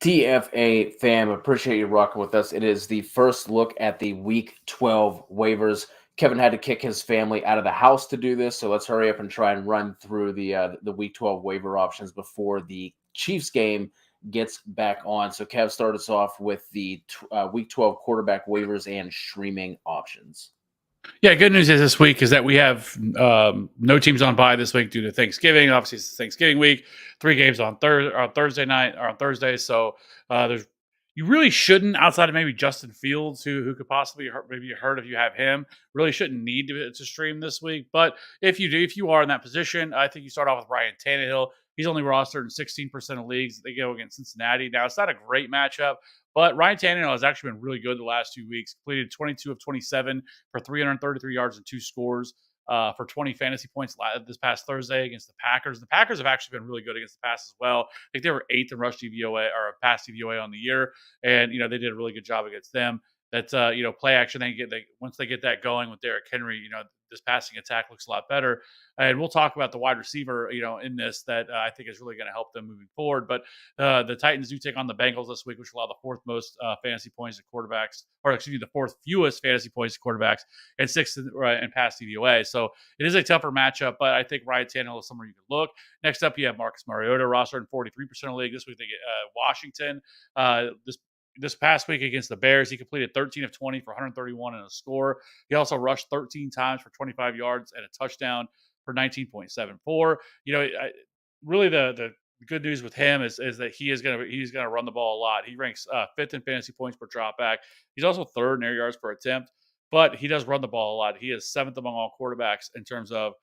TFA fam, appreciate you rocking with us. It is the first look at the Week 12 waivers. Kevin had to kick his family out of the house to do this, so let's hurry up and try and run through the Week 12 waiver options before the Chiefs game gets back on. So Kev, start us off with the Week 12 quarterback waivers and streaming options. Yeah, good news is this week is that we have no teams on bye this week due to Thanksgiving. Obviously, it's Thanksgiving week. 3 games on Thursday night or on Thursday. So there's you really shouldn't, outside of maybe Justin Fields, who could possibly maybe hurt if you have him. Really shouldn't need to stream this week. But if you do, if you are in that position, I think you start off with Ryan Tannehill. He's only rostered in 16% of leagues. They go against Cincinnati. Now, it's not a great matchup, but Ryan Tannehill has actually been really good the last 2 weeks. Completed 22 of 27 for 333 yards and 2 scores for 20 fantasy points this past Thursday against the Packers. The Packers have actually been really good against the pass as well. I think they were 8th in rush DVOA or pass DVOA on the year, and they did a really good job against them. That's play action. Once they get that going with Derrick Henry, this passing attack looks a lot better. And we'll talk about the wide receiver, in this that I think is really going to help them moving forward. But the Titans do take on the Bengals this week, which will allow the fourth most fantasy points to quarterbacks, or excuse me, the fourth fewest fantasy points to quarterbacks, and sixth in pass DVOA. So it is a tougher matchup, but I think Ryan Tannehill is somewhere you can look. Next up, you have Marcus Mariota, rostered in 43% of the league. This week they get Washington. This past week against the Bears, he completed 13 of 20 for 131 and a score. He also rushed 13 times for 25 yards and a touchdown for 19.74. Really the good news with him is that he's gonna run the ball a lot. He ranks 5th in fantasy points per dropback. He's also 3rd in air yards per attempt, but he does run the ball a lot. He is 7th among all quarterbacks in terms of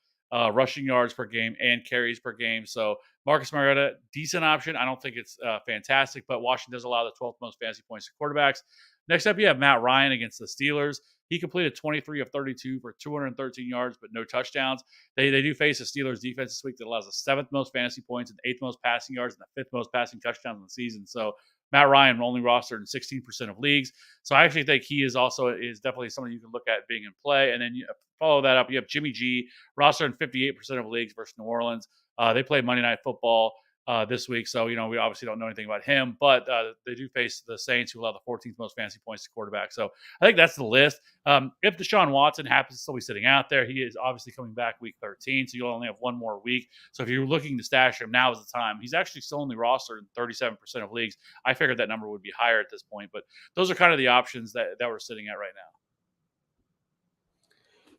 rushing yards per game and carries per game. So Marcus Mariota, decent option. I don't think it's fantastic, but Washington does allow the 12th most fantasy points to quarterbacks. Next up, you have Matt Ryan against the Steelers. He completed 23 of 32 for 213 yards, but no touchdowns. They do face a Steelers defense this week that allows the 7th most fantasy points and 8th most passing yards and the 5th most passing touchdowns in the season. So Matt Ryan only rostered in 16% of leagues. So I actually think he is definitely someone you can look at being in play. And then you follow that up, you have Jimmy G, rostered in 58% of leagues versus New Orleans. They play Monday Night Football this week. So, we obviously don't know anything about him, but they do face the Saints, who allow the 14th most fantasy points to quarterback. So I think that's the list. If Deshaun Watson happens to still be sitting out there, he is obviously coming back week 13. So you'll only have one more week. So if you're looking to stash him, now is the time. He's actually still only rostered in 37% of leagues. I figured that number would be higher at this point, but those are kind of the options that we're sitting at right now.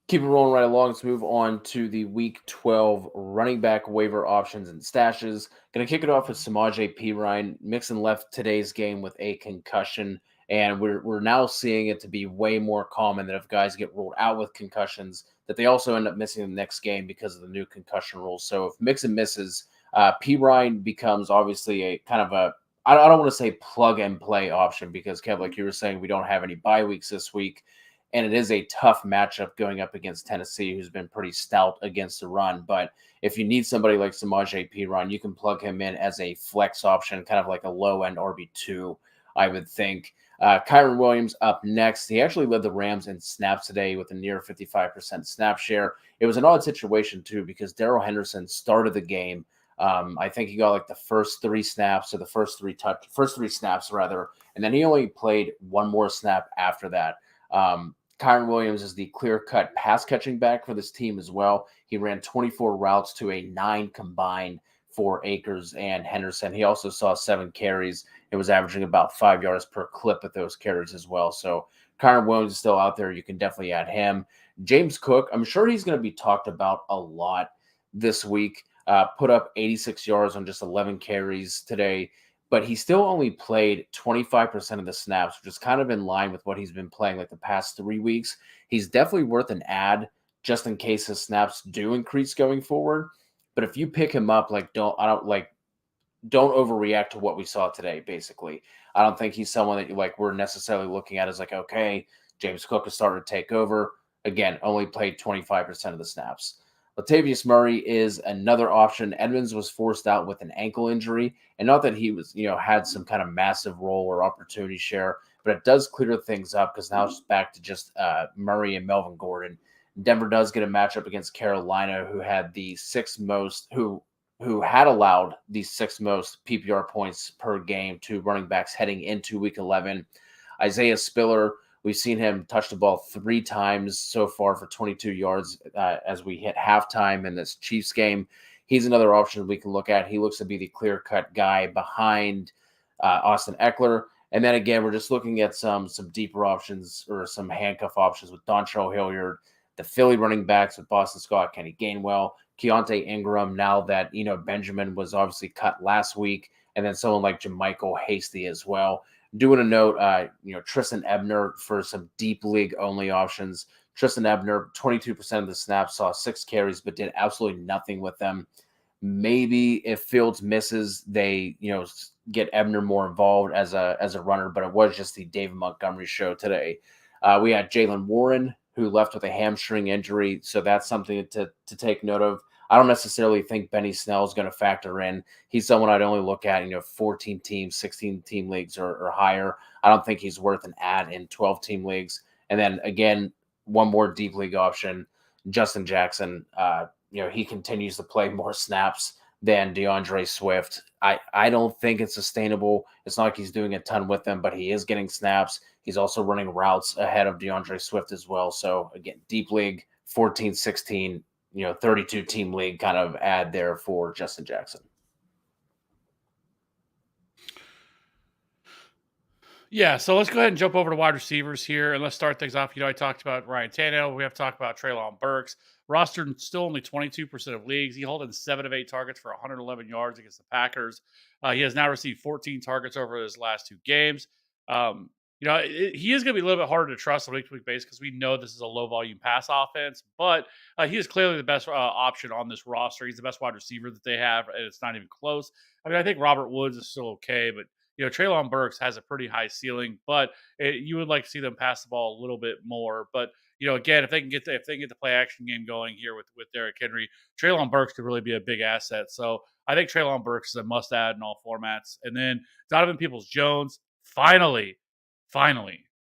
Keep it rolling right along. Let's move on to the Week 12 running back waiver options and stashes. Going to kick it off with Samaje Perine. Mixon left today's game with a concussion, and we're now seeing it to be way more common that if guys get ruled out with concussions, that they also end up missing the next game because of the new concussion rules. So if Mixon misses, Perine becomes obviously a kind of a, I don't want to say plug and play option because, Kev, like you were saying, we don't have any bye weeks this week. And it is a tough matchup going up against Tennessee, who's been pretty stout against the run. But if you need somebody like Samaje Perine, you can plug him in as a flex option, kind of like a low-end RB2, I would think. Kyren Williams up next. He actually led the Rams in snaps today with a near 55% snap share. It was an odd situation, too, because Darrell Henderson started the game. I think he got like the first 3 snaps or the first three snaps, rather. And then he only played one more snap after that. Kyren Williams is the clear-cut pass-catching back for this team as well. He ran 24 routes to a 9 combined for Akers and Henderson. He also saw 7 carries. It was averaging about 5 yards per clip at those carries as well. So Kyren Williams is still out there. You can definitely add him. James Cook, I'm sure he's going to be talked about a lot this week. Put up 86 yards on just 11 carries today. But he still only played 25% of the snaps, which is kind of in line with what he's been playing like the past 3 weeks. He's definitely worth an add just in case his snaps do increase going forward. But if you pick him up, don't overreact to what we saw today, basically. I don't think he's someone that we're necessarily looking at as okay, James Cook is starting to take over. Again, only played 25% of the snaps. Latavius Murray is another option. Edmonds was forced out with an ankle injury, and not that he was, had some kind of massive role or opportunity share, but it does clear things up because now it's back to just Murray and Melvin Gordon. Denver does get a matchup against Carolina, who had the 6th most, who who had allowed the sixth most PPR points per game to running backs heading into week 11. Isaiah Spiller, we've seen him touch the ball 3 times so far for 22 yards as we hit halftime in this Chiefs game. He's another option we can look at. He looks to be the clear cut guy behind Austin Eckler. And then again, we're just looking at some deeper options or some handcuff options with Dontrell Hilliard, the Philly running backs with Boston Scott, Kenny Gainwell, Keontae Ingram, now that Benjamin was obviously cut last week, and then someone like JaMychal Hasty as well. Doing a note, Tristan Ebner for some deep league only options. Tristan Ebner, 22% of the snaps, saw 6 carries, but did absolutely nothing with them. Maybe if Fields misses, they get Ebner more involved as a runner, but it was just the David Montgomery show today. We had Jalen Warren, who left with a hamstring injury, so that's something to take note of. I don't necessarily think Benny Snell is going to factor in. He's someone I'd only look at, 14 teams, 16 team leagues or higher. I don't think he's worth an add in 12 team leagues. And then again, one more deep league option, Justin Jackson. He continues to play more snaps than DeAndre Swift. I don't think it's sustainable. It's not like he's doing a ton with them, but he is getting snaps. He's also running routes ahead of DeAndre Swift as well. So again, deep league, 14, 16, 32 team league kind of ad there for Justin Jackson. Yeah, so let's go ahead and jump over to wide receivers here, and let's start things off. I talked about Ryan Tannehill. We have to talk about Treylon Burks. Rostered still only 22% of leagues. He held in 7 of 8 targets for 111 yards against the Packers. He has now received 14 targets over his last 2 games. He is going to be a little bit harder to trust on a week-to-week basis because we know this is a low-volume pass offense, but he is clearly the best option on this roster. He's the best wide receiver that they have, and it's not even close. I mean, I think Robert Woods is still okay, but Treylon Burks has a pretty high ceiling, but you would like to see them pass the ball a little bit more. But again, if they can get the play action game going here with Derrick Henry, Treylon Burks could really be a big asset. So I think Treylon Burks is a must add in all formats. And then Donovan Peoples-Jones, finally,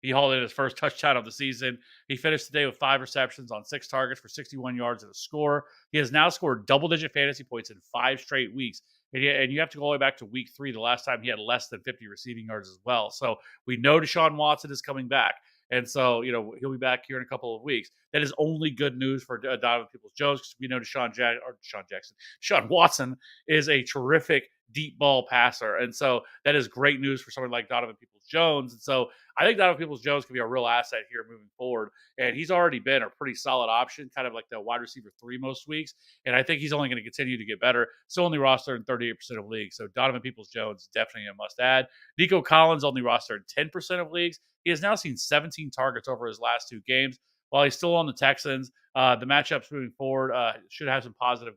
he hauled in his first touchdown of the season. He finished today with 5 receptions on 6 targets for 61 yards and a score. He has now scored double-digit fantasy points in 5 straight weeks. And you have to go all the way back to week 3, the last time he had less than 50 receiving yards as well. So we know Deshaun Watson is coming back. And so, he'll be back here in a couple of weeks. That is only good news for Donovan Peoples-Jones because we know Deshaun Watson is a terrific deep ball passer. And so that is great news for someone like Donovan Peoples-Jones. And so I think Donovan Peoples-Jones can be a real asset here moving forward. And he's already been a pretty solid option, kind of like the wide receiver 3 most weeks. And I think he's only going to continue to get better. Still only rostered in 38% of leagues. So Donovan Peoples-Jones definitely a must add. Nico Collins only rostered in 10% of leagues. He has now seen 17 targets over his last 2 games. While he's still on the Texans, the matchups moving forward should have some positive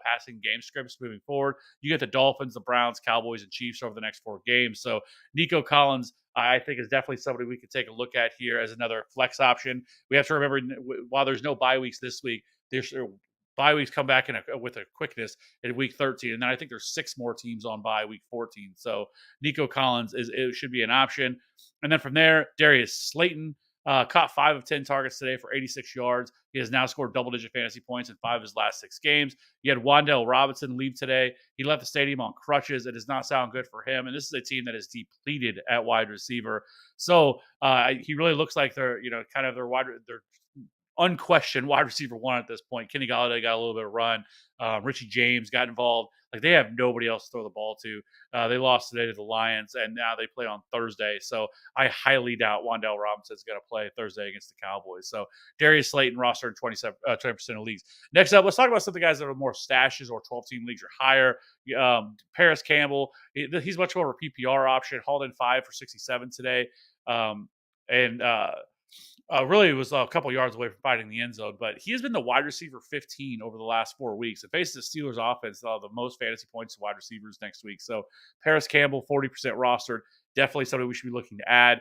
passing game scripts moving forward. You get the Dolphins, the Browns, Cowboys, and Chiefs over the next 4 games. So Nico Collins, I think, is definitely somebody we could take a look at here as another flex option. We have to remember, while there's no bye weeks this week, there's bye weeks come back with a quickness in week 13, and then I think there's 6 more teams on bye week 14. So Nico Collins should be an option. And then from there, Darius Slayton. Caught 5 of 10 targets today for 86 yards. He has now scored double-digit fantasy points in 5 of his last 6 games. You had Wan'Dale Robinson leave today. He left the stadium on crutches. It does not sound good for him. And this is a team that is depleted at wide receiver. So he really looks like they're, kind of their unquestioned wide receiver 1 at this point. Kenny Golladay got a little bit of run. Richie James got involved. Like, they have nobody else to throw the ball to. They lost today to the Lions, and now they play on Thursday. So I highly doubt Wan'Dale Robinson is going to play Thursday against the Cowboys. So Darius Slayton rostered 20% of leagues. Next up, let's talk about some of the guys that are more stashes or 12-team leagues or higher. Paris Campbell, he's much more of a PPR option. Hauled in 5 for 67 today. Really was a couple yards away from finding the end zone, but he has been the wide receiver 15 over the last 4 weeks. It faces the Steelers offense, the most fantasy points to wide receivers next week. So Paris Campbell, 40% rostered, definitely somebody we should be looking to add.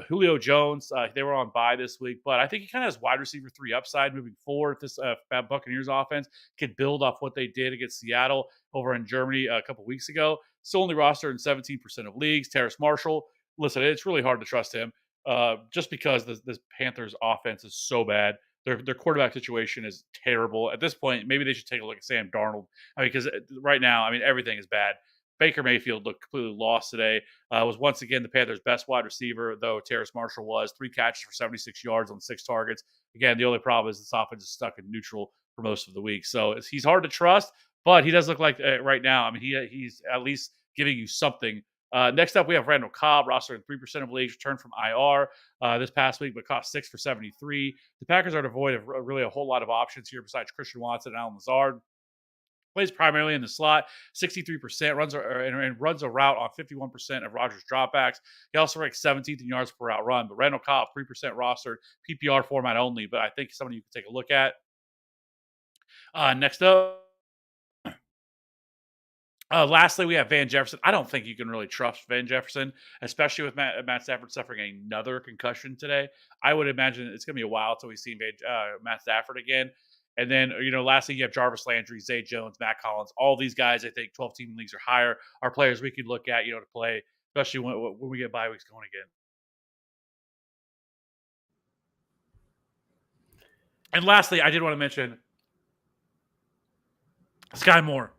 Julio Jones, they were on bye this week, but I think he kind of has wide receiver 3 upside moving forward. This Buccaneers offense could build off what they did against Seattle over in Germany a couple weeks ago. Still only rostered in 17% of leagues. Terrace Marshall, listen, it's really hard to trust him. Just because this Panthers offense is so bad. their quarterback situation is terrible at this point. Maybe they should take a look at Sam Darnold. I mean, because right now, I mean, everything is bad. Baker Mayfield looked completely lost today. Was once again the Panthers' best wide receiver, though Terrace Marshall was 3 catches for 76 yards on 6 targets. Again, the only problem is this offense is stuck in neutral for most of the week, so he's hard to trust. But he does look like right now. I mean, he's at least giving you something. Next up, we have Randall Cobb, rostered in 3% of leagues, returned from IR this past week, but cost 6 for 73. The Packers are devoid of really a whole lot of options here besides Christian Watson and Alan Lazard. Plays primarily in the slot, 63%, and runs a route on 51% of Rodgers' dropbacks. He also ranks 17th in yards per route run, but Randall Cobb, 3% rostered, PPR format only, but I think somebody you can take a look at. Next up, lastly, we have Van Jefferson. I don't think you can really trust Van Jefferson, especially with Matt Stafford suffering another concussion today. I would imagine it's going to be a while until we see Matt Stafford again. And then, lastly, you have Jarvis Landry, Zay Jones, Matt Collins. All these guys, I think 12-team leagues or higher, are players we could look at, to play, especially when we get bye weeks going again. And lastly, I did want to mention Sky Moore.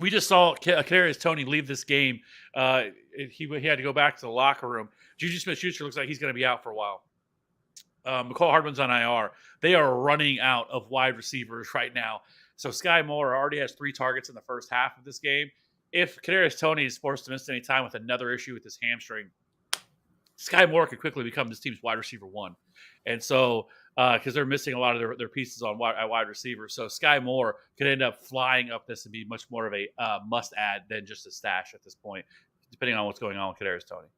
We just saw Kadarius Toney leave this game. He had to go back to the locker room. Juju Smith-Schuster looks like he's going to be out for a while. McCall Hardman's on IR. They are running out of wide receivers right now. So Sky Moore already has 3 targets in the first half of this game. If Kadarius Toney is forced to miss any time with another issue with his hamstring, Sky Moore could quickly become this team's wide receiver 1. And so, because they're missing a lot of their pieces at wide receiver. So Sky Moore could end up flying up this and be much more of a must-add than just a stash at this point, depending on what's going on with Kadarius Toney.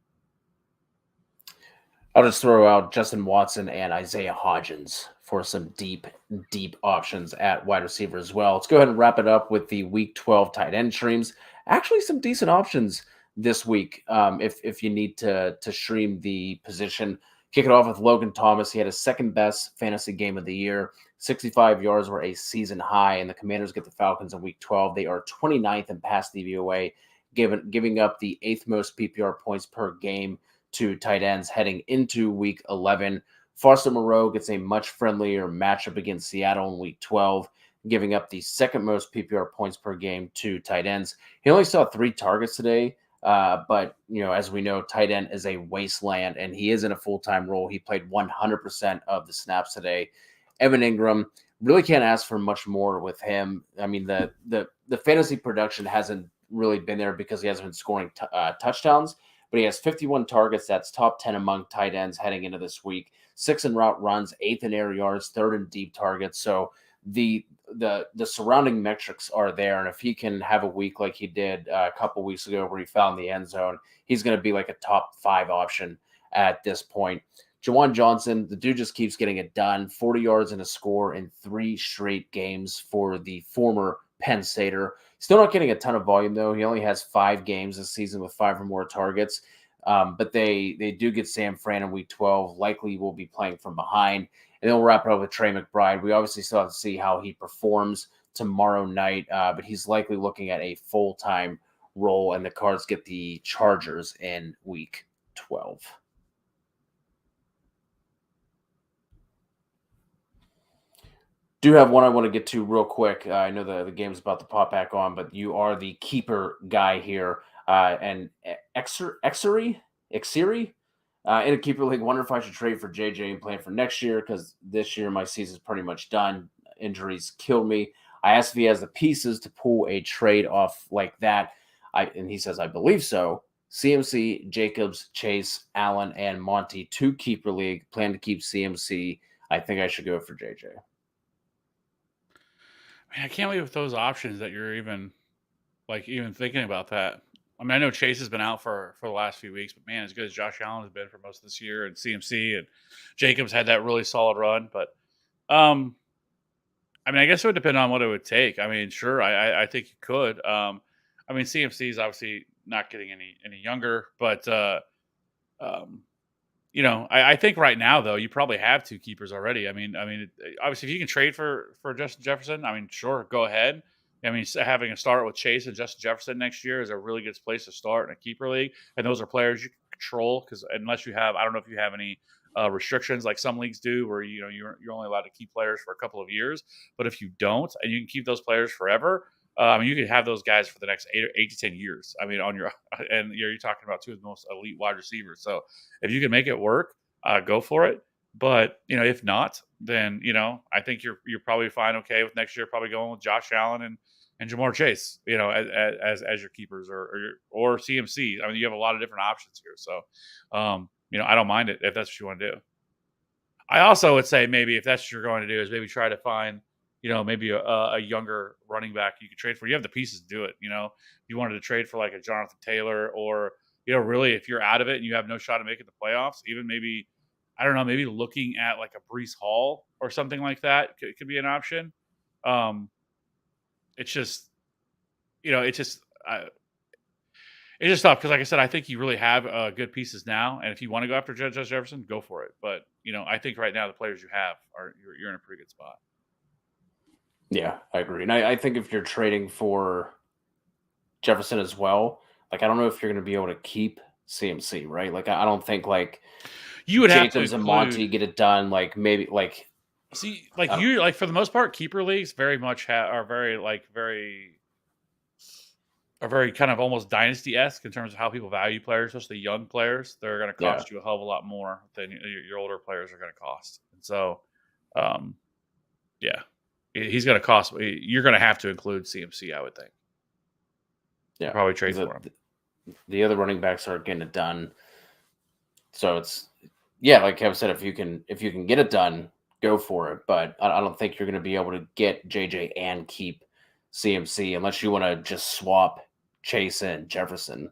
I'll just throw out Justin Watson and Isaiah Hodgins for some deep options at wide receiver as well. Let's go ahead and wrap it up with the Week 12 tight end streams. Actually, some decent options this week if you need to stream the position. Kick it off with Logan Thomas. He had his second best fantasy game of the year. 65 yards were a season high, and the Commanders get the Falcons in Week 12. They are 29th in pass DVOA, giving up the 8th most PPR points per game to tight ends heading into Week 11. Foster Moreau gets a much friendlier matchup against Seattle in Week 12, giving up the 2nd most PPR points per game to tight ends. He only saw 3 targets today, but as we know, tight end is a wasteland, and he is in a full-time role. He played 100% of the snaps today. Evan Ingram, really can't ask for much more with him. I mean, the fantasy production hasn't really been there because he hasn't been scoring touchdowns, but he has 51 targets. That's top 10 among tight ends heading into this week. 6 in route runs, 8th in air yards, 3rd in deep targets. So the surrounding metrics are there. And if he can have a week like he did a couple weeks ago where he found the end zone, he's going to be like a top 5 option at this point. Jawan Johnson, the dude just keeps getting it done. 40 yards and a score in 3 straight games for the former Penn Stater. Still not getting a ton of volume, though. He only has 5 games this season with 5 or more targets. But they do get Sam Fran in Week 12. Likely will be playing from behind. And then we'll wrap it up with Trey McBride. We obviously still have to see how he performs tomorrow night, but he's likely looking at a full-time role, and the Cards get the Chargers in Week 12. Do have one I want to get to real quick. I know the game's about to pop back on, but you are the keeper guy here. And Xeri? In a keeper league, wonder if I should trade for JJ and plan for next year, because this year my season's pretty much done. Injuries killed me. I asked if he has the pieces to pull a trade off like that. And he says, I believe so. CMC, Jacobs, Chase, Allen, and Monty, 2 keeper league. Plan to keep CMC. I think I should go for JJ. Man, I can't believe with those options that you're even thinking about that. I mean, I know Chase has been out for the last few weeks, but man, as good as Josh Allen has been for most of this year, and CMC and Jacobs had that really solid run. But I mean, I guess it would depend on what it would take. I mean, sure, I think you could. I mean, CMC is obviously not getting any younger, but I think right now though you probably have 2 keepers already. I mean, obviously if you can trade for Justin Jefferson, I mean, sure, go ahead. I mean, having a start with Chase and Justin Jefferson next year is a really good place to start in a keeper league, and those are players you can control, because unless you have, I don't know if you have any restrictions like some leagues do, where you're only allowed to keep players for a couple of years. But if you don't, and you can keep those players forever, you could have those guys for the next 8 to 10 years. I mean, on your and you're talking about two of the most elite wide receivers. So if you can make it work, go for it. But if not, then I think you're probably fine. Okay, with next year, probably going with Josh Allen and Jamar Chase, as your keepers or CMC. I mean, you have a lot of different options here. So, I don't mind it if that's what you want to do. I also would say maybe if that's what you're going to do is maybe try to find, maybe a younger running back you could trade for. You have the pieces to do it. If you wanted to trade for like a Jonathan Taylor or, really if you're out of it and you have no shot of making the playoffs, even maybe, I don't know, maybe looking at like a Breece Hall or something like that could be an option. It's just, it's just tough because, like I said, I think you really have good pieces now, and if you want to go after Judge Jefferson, go for it. But I think right now the players you have you're in a pretty good spot. Yeah, I agree, and I think if you're trading for Jefferson as well, like I don't know if you're going to be able to keep CMC, right? Like I don't think like you would have Jacobs to and Monty get it done. Like maybe like see, like you like for the most part, keeper leagues very much are very kind of almost dynasty-esque in terms of how people value players, especially young players. They're going to cost you a hell of a lot more than your older players are going to cost. And so, yeah, he's going to cost. You're going to have to include CMC, I would think. Yeah, probably trade for him. The other running backs aren't getting it done, so it's like Kevin said, if you can get it done, go for it. But I don't think you're going to be able to get JJ and keep CMC unless you want to just swap Chase and Jefferson.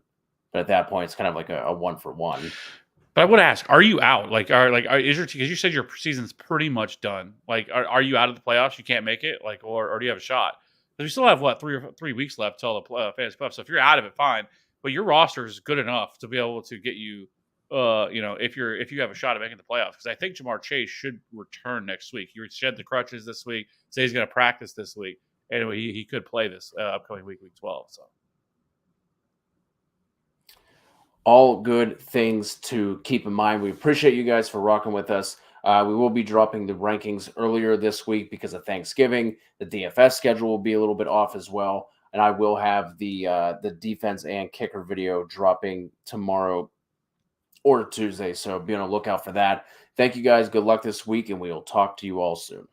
But at that point, it's kind of like a 1-for-1. But I would ask, are you out? Is your because you said your season's pretty much done. Like, are you out of the playoffs? You can't make it. Like, or do you have a shot? Because we still have what 3 weeks left till the fantasy playoffs. So if you're out of it, fine. But your roster is good enough to be able to get you. If you have a shot at making the playoffs, because I think Jamar Chase should return next week. He shed the crutches this week. Say he's going to practice this week. Anyway, he could play this upcoming week 12. So. All good things to keep in mind. We appreciate you guys for rocking with us. We will be dropping the rankings earlier this week because of Thanksgiving. The DFS schedule will be a little bit off as well. And I will have the defense and kicker video dropping tomorrow or Tuesday. So be on the lookout for that. Thank you guys. Good luck this week, and we will talk to you all soon.